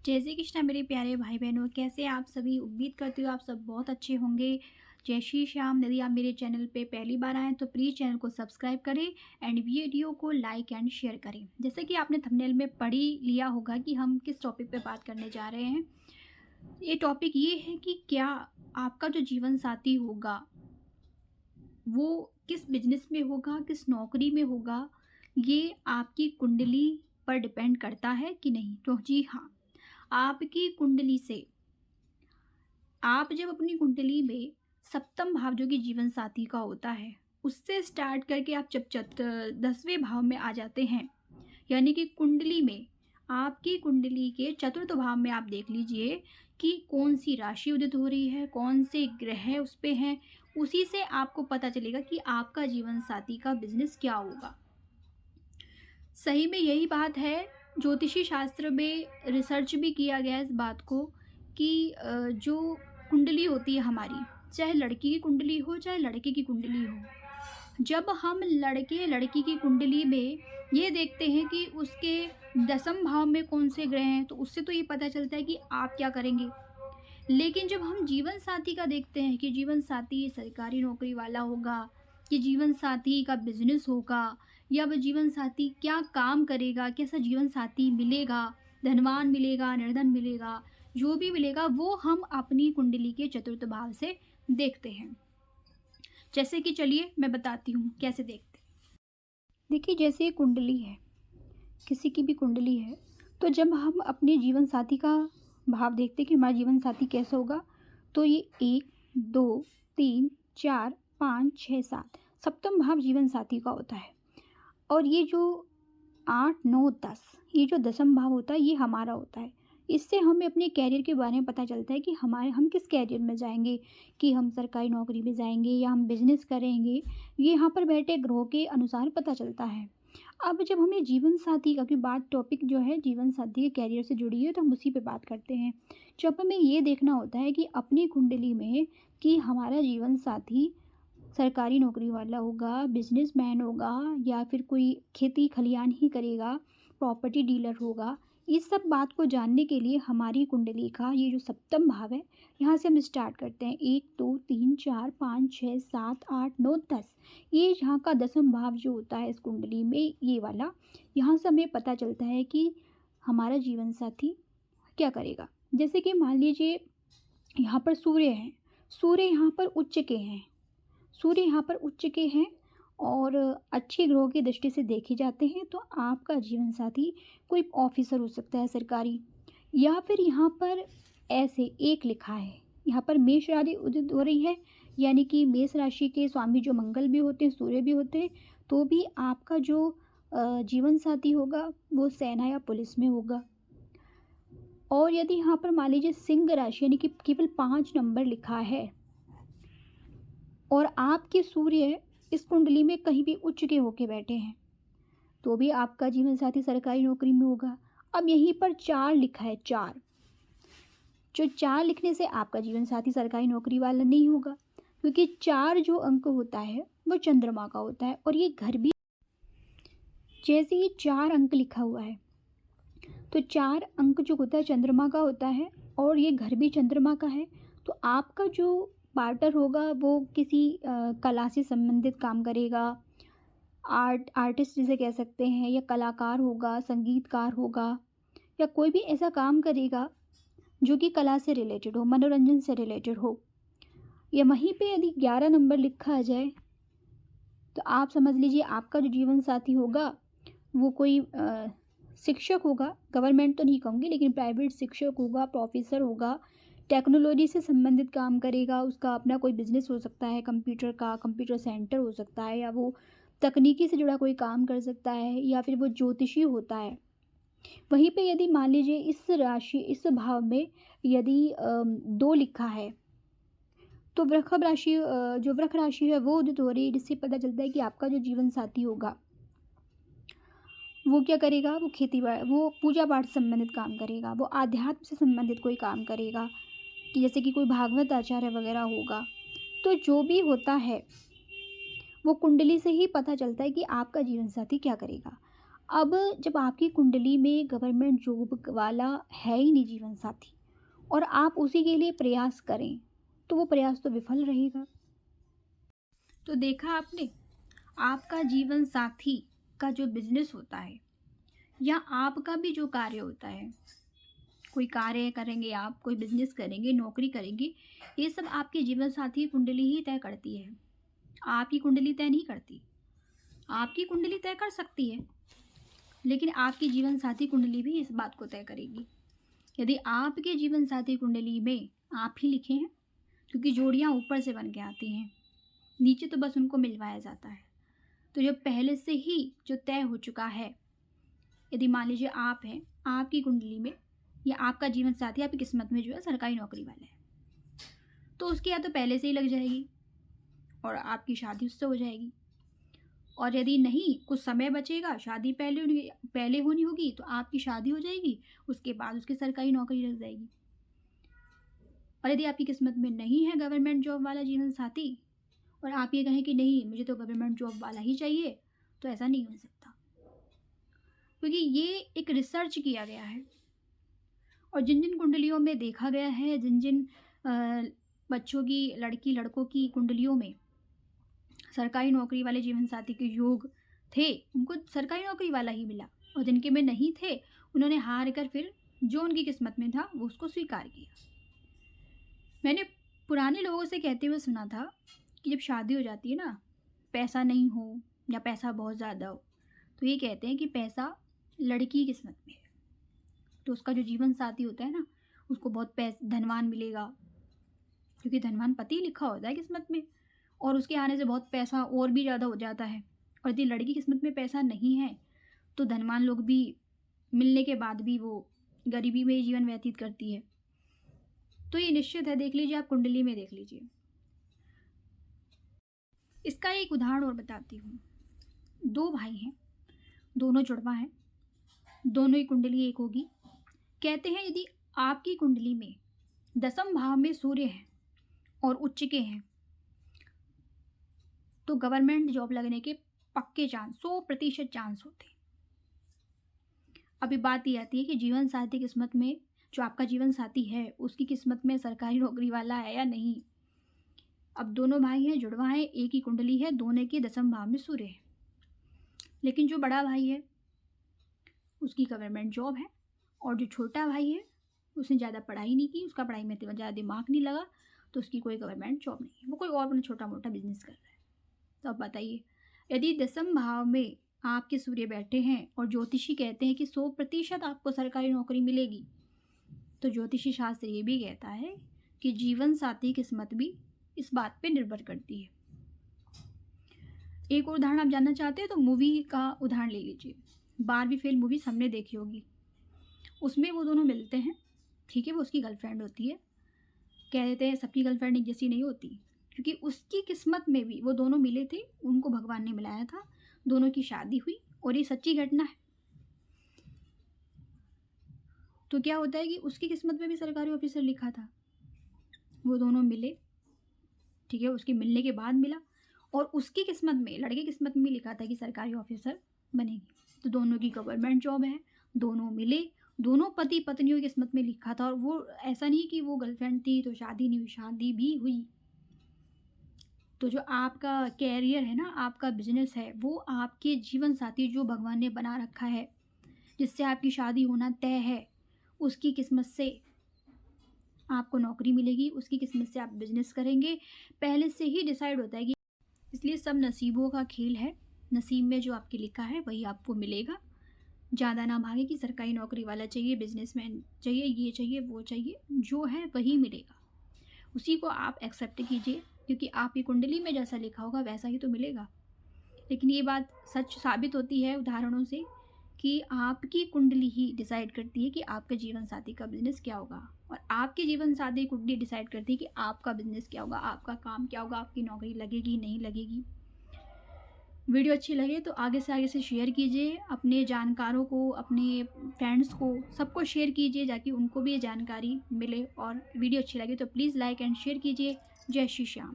जय श्री कृष्णा मेरे प्यारे भाई बहनों, कैसे आप सभी। उम्मीद करती हूँ आप सब बहुत अच्छे होंगे। जय श्री श्याम। यदि आप मेरे चैनल पे पहली बार आएँ तो प्लीज़ चैनल को सब्सक्राइब करें एंड वीडियो को लाइक एंड शेयर करें। जैसे कि आपने थंबनेल में पढ़ ही लिया होगा कि हम किस टॉपिक पे बात करने जा रहे हैं। ये टॉपिक ये है कि क्या आपका जो जीवन साथी होगा वो किस बिजनेस में होगा, किस नौकरी में होगा, ये आपकी कुंडली पर डिपेंड करता है कि नहीं। तो जी हाँ, आपकी कुंडली से, आप जब अपनी कुंडली में सप्तम भाव जो कि जीवन साथी का होता है उससे स्टार्ट करके आप जब 10वें भाव में आ जाते हैं, यानी कि कुंडली में, आपकी कुंडली के चतुर्थ भाव में आप देख लीजिए कि कौन सी राशि उदित हो रही है, कौन से ग्रह उस पे हैं। उसी से आपको पता चलेगा कि आपका जीवन साथी का बिजनेस क्या होगा। सही में यही बात है। ज्योतिषी शास्त्र में रिसर्च भी किया गया है इस बात को कि जो कुंडली होती है हमारी, चाहे लड़की की कुंडली हो चाहे लड़के की कुंडली हो, जब हम लड़के लड़की की कुंडली में ये देखते हैं कि उसके दसम भाव में कौन से ग्रह हैं, तो उससे तो ये पता चलता है कि आप क्या करेंगे। लेकिन जब हम जीवन साथी का देखते हैं कि जीवन साथी सरकारी नौकरी वाला होगा, कि जीवन साथी का बिजनेस होगा, या वह जीवन साथी क्या काम करेगा, कैसा जीवन साथी मिलेगा, धनवान मिलेगा, निर्धन मिलेगा, जो भी मिलेगा वो हम अपनी कुंडली के चतुर्थ भाव से देखते हैं। जैसे कि चलिए मैं बताती हूँ कैसे देखते हैं। देखिए, जैसे ये कुंडली है, किसी की भी कुंडली है, तो जब हम अपने जीवन साथी का भाव देखते हैं कि हमारा जीवन साथी कैसा होगा, तो ये 1 2 3 4 5 6 7 सप्तम भाव जीवन साथी का होता है। और ये जो 8 9 10, ये जो दसम भाव होता है ये हमारा होता है। इससे हमें अपने कैरियर के बारे में पता चलता है कि हम किस कैरियर में जाएंगे, कि हम सरकारी नौकरी में जाएंगे या हम बिजनेस करेंगे। ये यहाँ पर बैठे ग्रहों के अनुसार पता चलता है। अब जब हमें जीवन साथी का, क्योंकि बात टॉपिक जो है जीवन साथी के कैरियर से जुड़ी है, तो हम उसी पे बात करते हैं। जब हमें ये देखना होता है कि अपनी कुंडली में कि हमारा जीवन साथी सरकारी नौकरी वाला होगा, बिजनेसमैन होगा, या फिर कोई खेती खलियान ही करेगा, प्रॉपर्टी डीलर होगा। इस सब बात को जानने के लिए हमारी कुंडली का ये जो सप्तम भाव है, यहाँ से हम स्टार्ट करते हैं। 1 2 3 4 5 6 7 8 9 10, ये यहाँ का दसम भाव जो होता है इस कुंडली में, ये वाला, यहाँ से हमें पता चलता है कि हमारा जीवन साथी क्या करेगा। जैसे कि मान लीजिए यहाँ पर सूर्य हैं, सूर्य यहाँ पर उच्च के हैं, सूर्य यहाँ पर उच्च के हैं और अच्छे ग्रहों की दृष्टि से देखे जाते हैं, तो आपका जीवन साथी कोई ऑफिसर हो सकता है सरकारी, या फिर यहाँ पर ऐसे एक लिखा है, यहाँ पर मेष राशि उदित हो रही है, यानी कि मेष राशि के स्वामी जो मंगल भी होते हैं, सूर्य भी होते हैं, तो भी आपका जो जीवन साथी होगा वो सेना या पुलिस में होगा। और यदि यहाँ पर मान लीजिए सिंह राशि, यानी कि केवल 5 नंबर लिखा है और आपके सूर्य इस कुंडली में कहीं भी उच्च के होके बैठे हैं, तो भी आपका जीवन साथी सरकारी नौकरी में होगा। अब यहीं पर 4 लिखा है, 4, जो 4 लिखने से आपका जीवन साथी सरकारी नौकरी वाला नहीं होगा, क्योंकि 4 जो अंक होता है वो चंद्रमा का होता है। और ये घर भी, जैसे ये 4 अंक लिखा हुआ है, तो 4 अंक जो होता है चंद्रमा का होता है, और ये घर भी चंद्रमा का है। तो आपका जो पार्टनर होगा वो किसी कला से संबंधित काम करेगा, आर्टिस्ट जिसे कह सकते हैं, या कलाकार होगा, संगीतकार होगा, या कोई भी ऐसा काम करेगा जो कि कला से रिलेटेड हो, मनोरंजन से रिलेटेड हो। या वहीं पे यदि 11 नंबर लिखा आ जाए, तो आप समझ लीजिए आपका जो जीवन साथी होगा वो कोई शिक्षक होगा। गवर्नमेंट तो नहीं कहूँगी, लेकिन प्राइवेट शिक्षक होगा, प्रोफेसर होगा, टेक्नोलॉजी से संबंधित काम करेगा, उसका अपना कोई बिजनेस हो सकता है, कंप्यूटर का, कंप्यूटर सेंटर हो सकता है, या वो तकनीकी से जुड़ा कोई काम कर सकता है, या फिर वो ज्योतिषी होता है। वहीं पे यदि मान लीजिए इस भाव में यदि 2 लिखा है, तो वृषभ राशि, जो वृष राशि है वो उदित हो रही है, जिससे पता चलता है कि आपका जो जीवन साथी होगा वो क्या करेगा, वो खेती बाड़ी, वो पूजा पाठ से संबंधित काम करेगा, वो आध्यात्म से संबंधित कोई काम करेगा, कि जैसे कि कोई भागवत आचार्य वगैरह होगा। तो जो भी होता है वो कुंडली से ही पता चलता है कि आपका जीवन साथी क्या करेगा। अब जब आपकी कुंडली में गवर्नमेंट जॉब वाला है ही नहीं जीवन साथी और आप उसी के लिए प्रयास करें, तो वो प्रयास तो विफल रहेगा। तो देखा आपने, आपका जीवन साथी का जो बिजनेस होता है या आपका भी जो कार्य होता है, कोई कार्य करेंगे आप, कोई बिजनेस करेंगे, नौकरी करेंगे, ये सब आपके जीवन साथी की कुंडली ही तय करती है। आपकी कुंडली तय नहीं करती। आपकी कुंडली तय कर सकती है, लेकिन आपकी जीवन साथी कुंडली भी इस बात को तय करेगी। यदि आपके जीवन साथी कुंडली में आप ही लिखे हैं, क्योंकि जोड़ियाँ ऊपर से बन के आती हैं, नीचे तो बस उनको मिलवाया जाता है। तो जो पहले से ही जो तय हो चुका है, यदि मान लीजिए आप हैं, आपकी कुंडली में या आपका जीवन साथी आपकी किस्मत में जो है सरकारी नौकरी वाला है, तो उसकी या तो पहले से ही लग जाएगी और आपकी शादी उससे हो जाएगी। और यदि नहीं, कुछ समय बचेगा, शादी पहले होनी होगी, तो आपकी शादी हो जाएगी, उसके बाद उसकी सरकारी नौकरी लग जाएगी। और यदि आपकी किस्मत में नहीं है गवर्नमेंट जॉब वाला जीवन साथी और आप ये कहें कि नहीं मुझे तो गवर्नमेंट जॉब वाला ही चाहिए, तो ऐसा नहीं हो सकता, क्योंकि ये एक रिसर्च किया गया है। और जिन जिन कुंडलियों में देखा गया है, जिन जिन बच्चों की, लड़की लड़कों की कुंडलियों में सरकारी नौकरी वाले जीवन साथी के योग थे, उनको सरकारी नौकरी वाला ही मिला, और जिनके में नहीं थे उन्होंने हार कर फिर जो उनकी किस्मत में था वो उसको स्वीकार किया। मैंने पुराने लोगों से कहते हुए सुना था कि जब शादी हो जाती है ना, पैसा नहीं हो या पैसा बहुत ज़्यादा हो, तो ये कहते हैं कि पैसा लड़की की किस्मत में है, तो उसका जो जीवन साथी होता है ना, उसको बहुत धनवान मिलेगा, क्योंकि धनवान पति लिखा होता है किस्मत में, और उसके आने से बहुत पैसा और भी ज़्यादा हो जाता है। और यदि लड़की किस्मत में पैसा नहीं है, तो धनवान लोग भी मिलने के बाद भी वो गरीबी में ही जीवन व्यतीत करती है। तो ये निश्चित है, देख लीजिए, आप कुंडली में देख लीजिए। इसका एक उदाहरण और बताती हूँ। 2 भाई हैं, दोनों जुड़वा हैं, दोनों की कुंडली एक होगी। कहते हैं यदि आपकी कुंडली में 10वें भाव में सूर्य है और उच्च के हैं, तो गवर्नमेंट जॉब लगने के पक्के चांस, 100% चांस होते हैं। अभी बात ये आती है कि जीवन साथी किस्मत में, जो आपका जीवन साथी है उसकी किस्मत में सरकारी नौकरी वाला है या नहीं। अब दोनों भाई हैं, जुड़वा हैं, एक ही कुंडली है, दोनों के 10वें भाव में सूर्य है, लेकिन जो बड़ा भाई है उसकी गवर्नमेंट जॉब है, और जो छोटा भाई है उसने ज़्यादा पढ़ाई नहीं की, उसका पढ़ाई में ज़्यादा दिमाग नहीं लगा, तो उसकी कोई गवर्नमेंट जॉब नहीं है, वो कोई और अपना छोटा मोटा बिजनेस कर रहा है। तो अब बताइए, यदि 10वें भाव में आपके सूर्य बैठे हैं और ज्योतिषी कहते हैं कि 100% आपको सरकारी नौकरी मिलेगी, तो ज्योतिषी शास्त्र ये भी कहता है कि जीवन साथी किस्मत भी इस बात पे निर्भर करती है। एक और उदाहरण आप जानना चाहते हैं तो मूवी का उदाहरण ले लीजिए। बारहवीं फेल मूवी सबने देखी होगी। उसमें वो दोनों मिलते हैं, ठीक है, वो उसकी गर्लफ्रेंड होती है। कह देते हैं सबकी गर्लफ्रेंड एक जैसी नहीं होती, क्योंकि उसकी किस्मत में भी वो दोनों मिले थे, उनको भगवान ने मिलाया था, दोनों की शादी हुई, और ये सच्ची घटना है। तो क्या होता है कि उसकी किस्मत में भी सरकारी ऑफिसर लिखा था, वो दोनों मिले, ठीक है, उसके मिलने के बाद मिला, और उसकी किस्मत में, लड़के की किस्मत में भी लिखा था कि सरकारी ऑफिसर बनेगी। तो दोनों की गवर्नमेंट जॉब है, दोनों मिले, दोनों पति पत्नियों की किस्मत में लिखा था। और वो ऐसा नहीं कि वो गर्लफ्रेंड थी तो शादी नहीं हुई, शादी भी हुई। तो जो आपका कैरियर है ना, आपका बिजनेस है, वो आपके जीवन साथी जो भगवान ने बना रखा है, जिससे आपकी शादी होना तय है, उसकी किस्मत से आपको नौकरी मिलेगी, उसकी किस्मत से आप बिजनेस करेंगे, पहले से ही डिसाइड होता है कि, इसलिए सब नसीबों का खेल है। नसीब में जो आपके लिखा है वही आपको मिलेगा। ज़्यादा ना भागे कि सरकारी नौकरी वाला चाहिए, बिजनेसमैन चाहिए, ये चाहिए, वो चाहिए, जो है वही मिलेगा, उसी को आप एक्सेप्ट कीजिए, क्योंकि आपकी कुंडली में जैसा लिखा होगा वैसा ही तो मिलेगा। लेकिन ये बात सच साबित होती है उदाहरणों से कि आपकी कुंडली ही डिसाइड करती है कि आपका जीवन साथी का बिजनेस क्या होगा, और आपकी जीवन साथी कुंडली डिसाइड करती है कि आपका बिजनेस क्या होगा, आपका काम क्या होगा, आपकी नौकरी लगेगी नहीं लगेगी। वीडियो अच्छी लगे तो आगे से शेयर कीजिए, अपने जानकारों को, अपने फ्रेंड्स को, सबको शेयर कीजिए, ताकि उनको भी ये जानकारी मिले। और वीडियो अच्छी लगे तो प्लीज़ लाइक एंड शेयर कीजिए। जय श्री श्याम।